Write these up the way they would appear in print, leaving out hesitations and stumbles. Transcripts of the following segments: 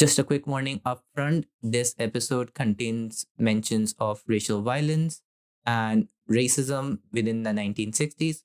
Just a quick warning up front, this episode contains mentions of racial violence and racism within the 1960s.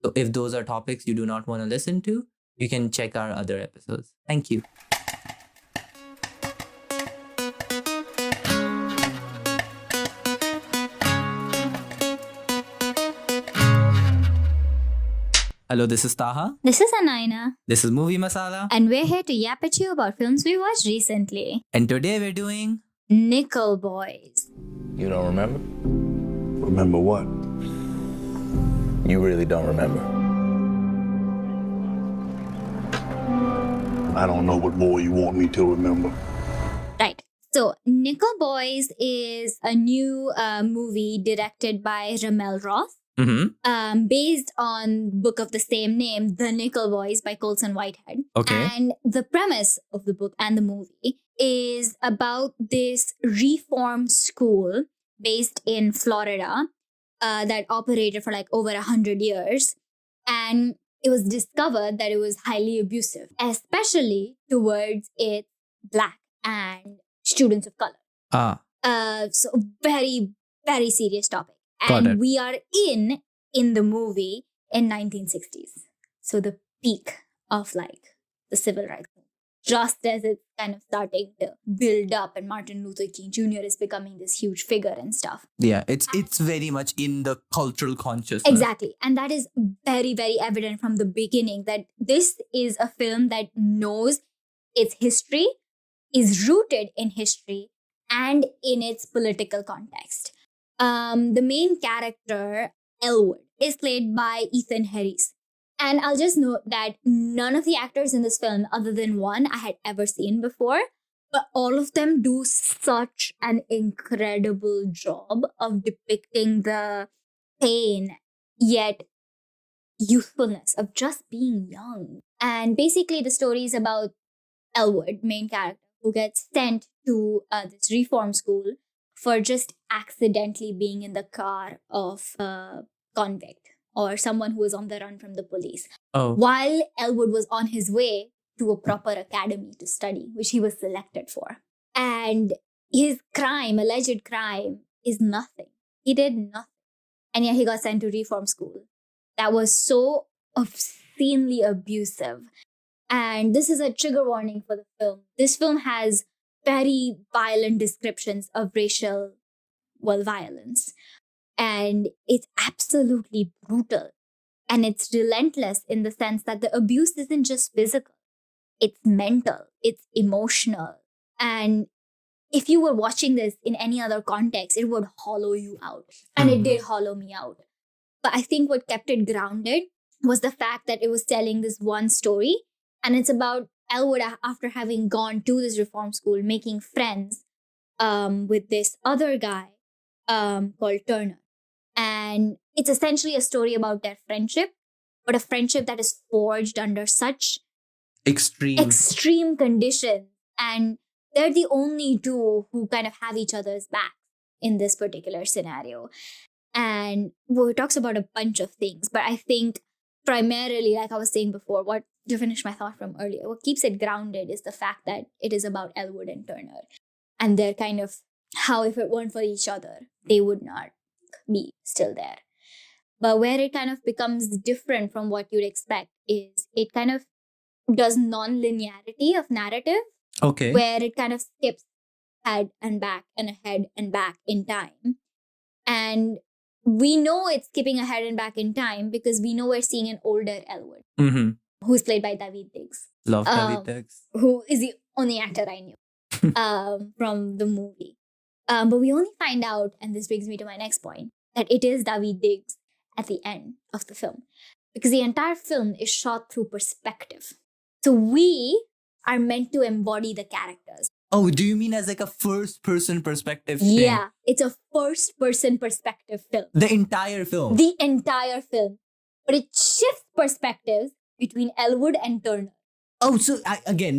So if those are topics you do not want to listen to, you can check our other episodes. Thank you. Hello, this is Taha. This is Anaina. This is Movie Masala. And we're here to yap at you about films we watched recently. And today we're doing Nickel Boys. You don't remember? Remember what? You really don't remember. I don't know what more you want me to remember. Right. So, Nickel Boys is a new movie directed by RaMell Ross. Based on book of the same name, The Nickel Boys by Colson Whitehead. Okay. And the premise of the book and the movie is about this reform school based in Florida that operated for like over 100 years. And it was discovered that it was highly abusive, especially towards its Black and students of color. So very, very serious topic. And we are in the movie in 1960s. So the peak of like the civil rights movement. Just as it's kind of starting to build up and Martin Luther King Jr. is becoming this huge figure and stuff. Yeah, it's very much in the cultural consciousness. Exactly. And that is very, very evident from the beginning that this is a film that knows its history, is rooted in history, and in its political context. The main character, Elwood, is played by Ethan Harris. And I'll just note that none of the actors in this film, other than one, I had ever seen before. But all of them do such an incredible job of depicting the pain, yet youthfulness of just being young. And basically the story is about Elwood, main character, who gets sent to this reform school for just accidentally being in the car of a convict or someone who was on the run from the police. While Elwood was on his way to a proper academy to study, which he was selected for. And his crime, alleged crime, is nothing. He did nothing. And yet he got sent to reform school. That was so obscenely abusive. And this is a trigger warning for the film. This film has very violent descriptions of racial, violence. And it's absolutely brutal. And it's relentless in the sense that the abuse isn't just physical. It's mental. It's emotional. And if you were watching this in any other context, it would hollow you out. And it did hollow me out. But I think what kept it grounded was the fact that it was telling this one story. And it's about Elwood, after having gone to this reform school, making friends with this other guy called Turner. And it's essentially a story about their friendship, but a friendship that is forged under such extreme conditions. And they're the only two who kind of have each other's back in this particular scenario. And it talks about a bunch of things, but I think primarily, like I was saying before, to finish my thought from earlier, what keeps it grounded is the fact that it is about Elwood and Turner. And they're kind of how, if it weren't for each other, they would not be still there. But where it kind of becomes different from what you'd expect is it kind of does non-linearity of narrative. Okay. Where it kind of skips ahead and back and ahead and back in time. And we know it's skipping ahead and back in time because we know we're seeing an older Elwood. Who's played by David Diggs. Love David Diggs. Who is the only actor I knew from the movie. But we only find out, and this brings me to my next point, that it is David Diggs at the end of the film. Because the entire film is shot through perspective. So we are meant to embody the characters. Oh, do you mean as like a first-person perspective thing? Yeah, it's a first-person perspective film. The entire film? The entire film. But it shifts perspectives between Elwood and Turner. Oh, so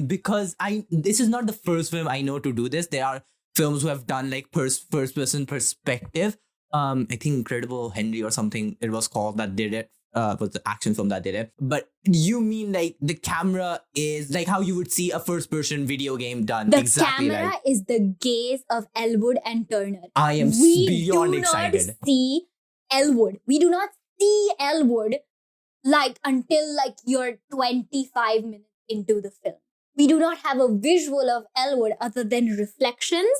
because this is not the first film I know to do this. There are films who have done like first-person perspective. I think Incredible Henry or something it was called that did it was the action film that did it. But you mean like the camera is like how you would see a first-person video game done? The exactly camera like. is the gaze of Elwood and Turner. I am beyond We do excited. not see Elwood. We do not see Elwood like until like you're 25 minutes into the film. We do not have a visual of Elwood other than reflections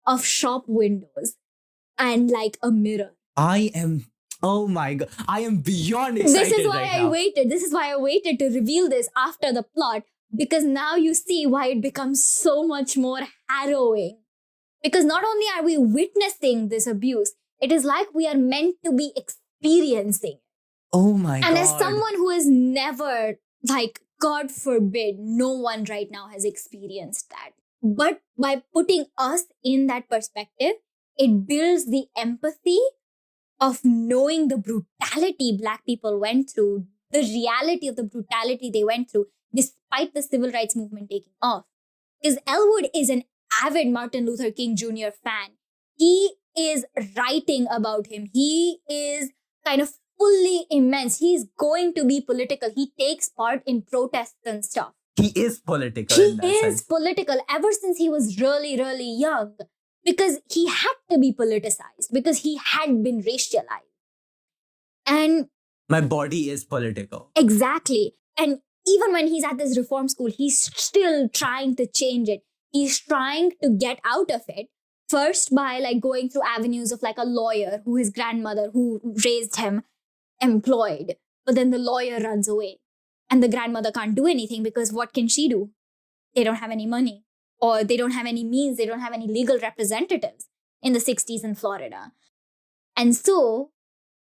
of shop windows and like a mirror. Oh my god, I am beyond excited. This is why right I now. waited. This is why I waited to reveal this after the plot, because now you see why it becomes so much more harrowing. Because not only are we witnessing this abuse, it is like we are meant to be experiencing. Oh my god. And as someone who has never, like, God forbid, no one right now has experienced that. But by putting us in that perspective, it builds the empathy of knowing the brutality Black people went through, the reality of the brutality they went through, despite the civil rights movement taking off. Because Elwood is an avid Martin Luther King Jr. fan. He is writing about him. He is kind of fully immense. He's going to be political. He takes part in protests and stuff. He is political. He in that is sense. political ever since he was really, really young. Because he had to be politicized. Because he had been racialized. And My body is political. exactly. And even when he's at this reform school, he's still trying to change it. He's trying to get out of it. First by like going through avenues of like a lawyer who his grandmother who raised him employed. But then the lawyer runs away. And the grandmother can't do anything because what can she do? They don't have any money. Or they don't have any means. They don't have any legal representatives in the 60s in Florida. And so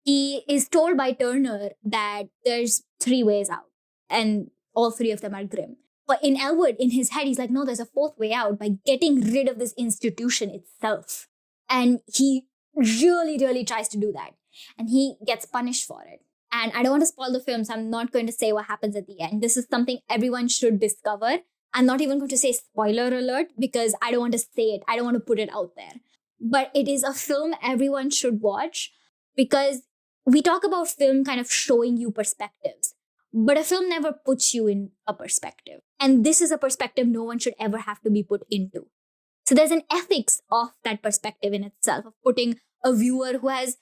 he is told by Turner that there's 3 ways out. And all 3 of them are grim. But in Elwood, in his head, he's like, no, there's a 4th way out by getting rid of this institution itself. And he really, really tries to do that. And he gets punished for it. And I don't want to spoil the film, so I'm not going to say what happens at the end. This is something everyone should discover. I'm not even going to say spoiler alert because I don't want to say it. I don't want to put it out there. But it is a film everyone should watch because we talk about film kind of showing you perspectives. But a film never puts you in a perspective. And this is a perspective no one should ever have to be put into. So there's an ethics of that perspective in itself, of putting a viewer who has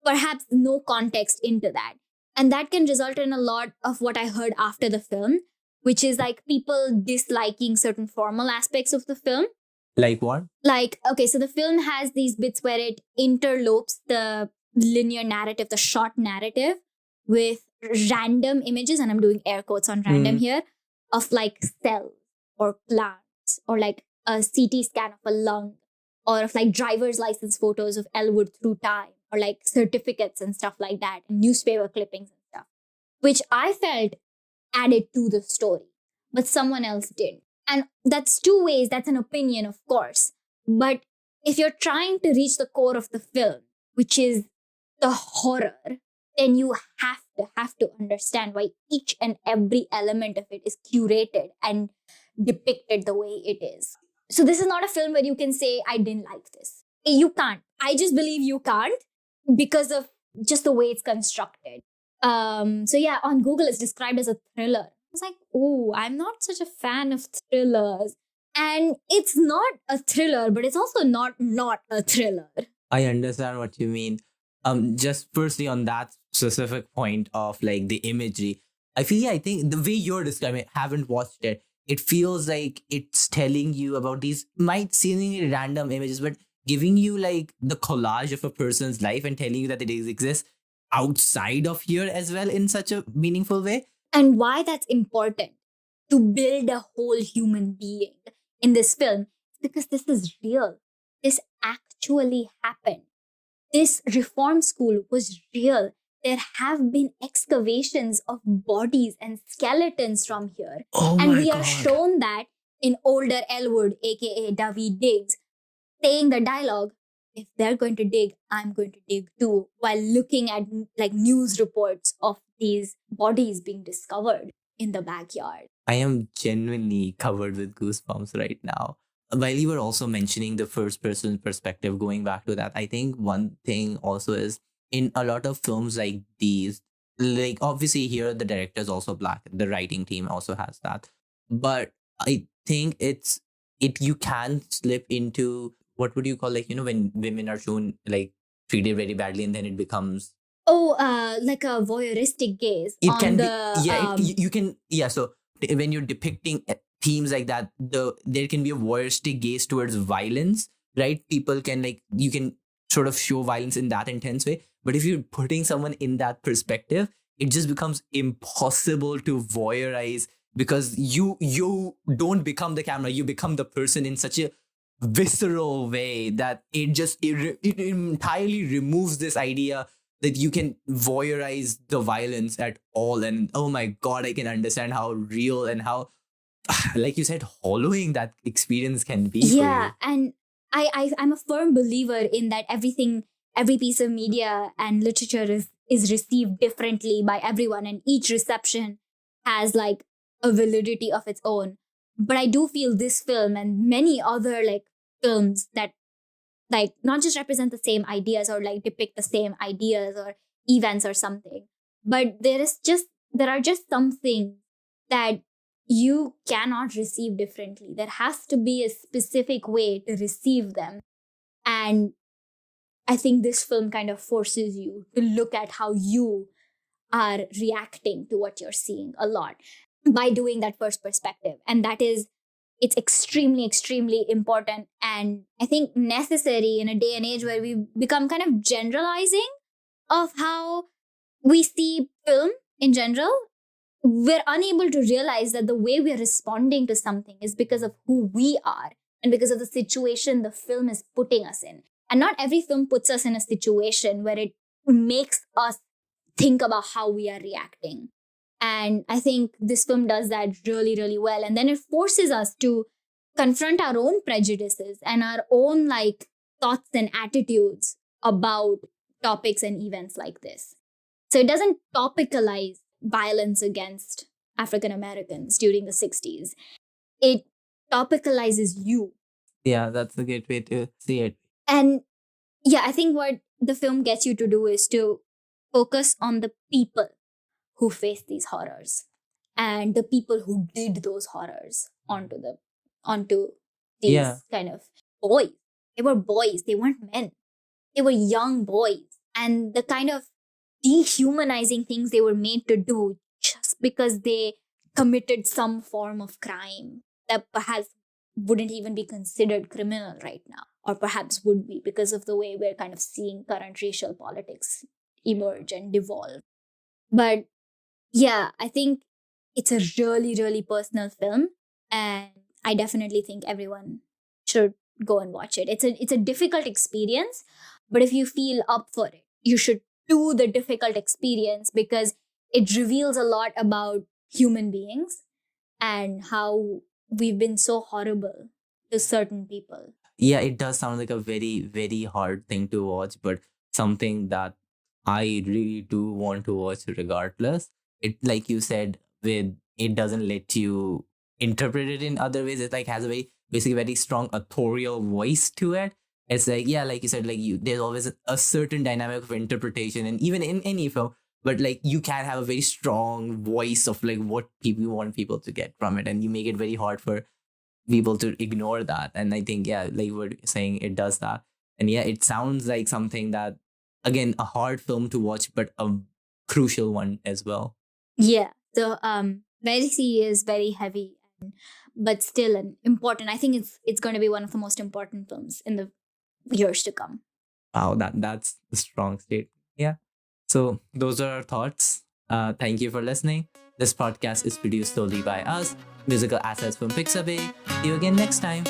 perhaps no context into that. And that can result in a lot of what I heard after the film, which is like people disliking certain formal aspects of the film. Like what? Like, okay, so the film has these bits where it interlopes the linear narrative, the short narrative, with random images, and I'm doing air quotes on random here, of like cells or plants or like a CT scan of a lung or of like driver's license photos of Elwood through time or like certificates and stuff like that, and newspaper clippings and stuff, which I felt added to the story, but someone else did. And that's 2 ways, that's an opinion, of course. But if you're trying to reach the core of the film, which is the horror, then you have to understand why each and every element of it is curated and depicted the way it is. So this is not a film where you can say, I didn't like this. You can't. I just believe you can't because of just the way it's constructed. So yeah, on Google it's described as a thriller. I was like, oh, I'm not such a fan of thrillers. And it's not a thriller, but it's also not a thriller. I understand what you mean. Just firstly on that specific point of like the imagery, I think the way you're describing it, haven't watched it, it feels like it's telling you about these might seemingly random images, but giving you like the collage of a person's life and telling you that it exists outside of here as well in such a meaningful way. And why that's important to build a whole human being in this film, because this is real. This actually happened. This reform school was real. There have been excavations of bodies and skeletons from here. Oh and my we God. are shown that in older Elwood, aka David Diggs, saying the dialogue, if they're going to dig, I'm going to dig too, while looking at like news reports of these bodies being discovered in the backyard. I am genuinely covered with goosebumps right now. While you were also mentioning the first person perspective, going back to that, I think one thing also is in a lot of films like these, like obviously here the director is also black, the writing team also has that, but I think it you can slip into what would you call, like, when women are shown like treated very badly and then it becomes, like a voyeuristic gaze it on can be, the yeah, you can, yeah. So when you're depicting themes like that, there can be a voyeuristic gaze towards violence, right? People can, like, you can sort of show violence in that intense way, but if you're putting someone in that perspective, it just becomes impossible to voyeurize, because you don't become the camera, you become the person in such a visceral way that it entirely removes this idea that you can voyeurize the violence at all. And oh my god, I can understand how real and how, like you said, hollowing that experience can be for yeah, you. and I'm a firm believer in that every piece of media and literature is received differently by everyone, and each reception has like a validity of its own. But I do feel this film and many other like films that like not just represent the same ideas or like depict the same ideas or events or something, but there are just some things that you cannot receive differently. There has to be a specific way to receive them. And I think this film kind of forces you to look at how you are reacting to what you're seeing a lot by doing that first perspective. And that is, it's extremely, extremely important. And I think necessary in a day and age where we become kind of generalizing of how we see film in general. We're unable to realize that the way we're responding to something is because of who we are and because of the situation the film is putting us in. And not every film puts us in a situation where it makes us think about how we are reacting. And I think this film does that really, really well. And then it forces us to confront our own prejudices and our own like thoughts and attitudes about topics and events like this. So it doesn't topicalize violence against African Americans during the 60s. It topicalizes you. Yeah, that's a good way to see it. And yeah, I think what the film gets you to do is to focus on the people who face these horrors and the people who did those horrors onto these Yeah. kind of boys. They were boys, they weren't men. They were young boys. And the kind of dehumanizing things they were made to do just because they committed some form of crime that perhaps wouldn't even be considered criminal right now, or perhaps would be because of the way we're kind of seeing current racial politics emerge and devolve. But yeah, I think it's a really, really personal film, and I definitely think everyone should go and watch it. It's a difficult experience, but if you feel up for it, you should do the difficult experience because it reveals a lot about human beings and how we've been so horrible to certain people. Yeah, it does sound like a very, very hard thing to watch, but something that I really do want to watch regardless. It, like you said, with it doesn't let you interpret it in other ways. It like has a very strong authorial voice to it. It's like, yeah, like you said, like there's always a certain dynamic of interpretation, and even in any film, but like you can have a very strong voice of like what people want people to get from it, and you make it very hard for people to ignore that. And I think, yeah, like you were saying, it does that. And yeah, it sounds like something that, again, a hard film to watch, but a crucial one as well. Yeah. So very serious, very heavy, but still an important. I think it's going to be one of the most important films in the years to come. Wow, that's a strong state. Yeah. So those are our thoughts. Thank you for listening. This podcast is produced solely by us. Musical assets from Pixabay. See you again next time.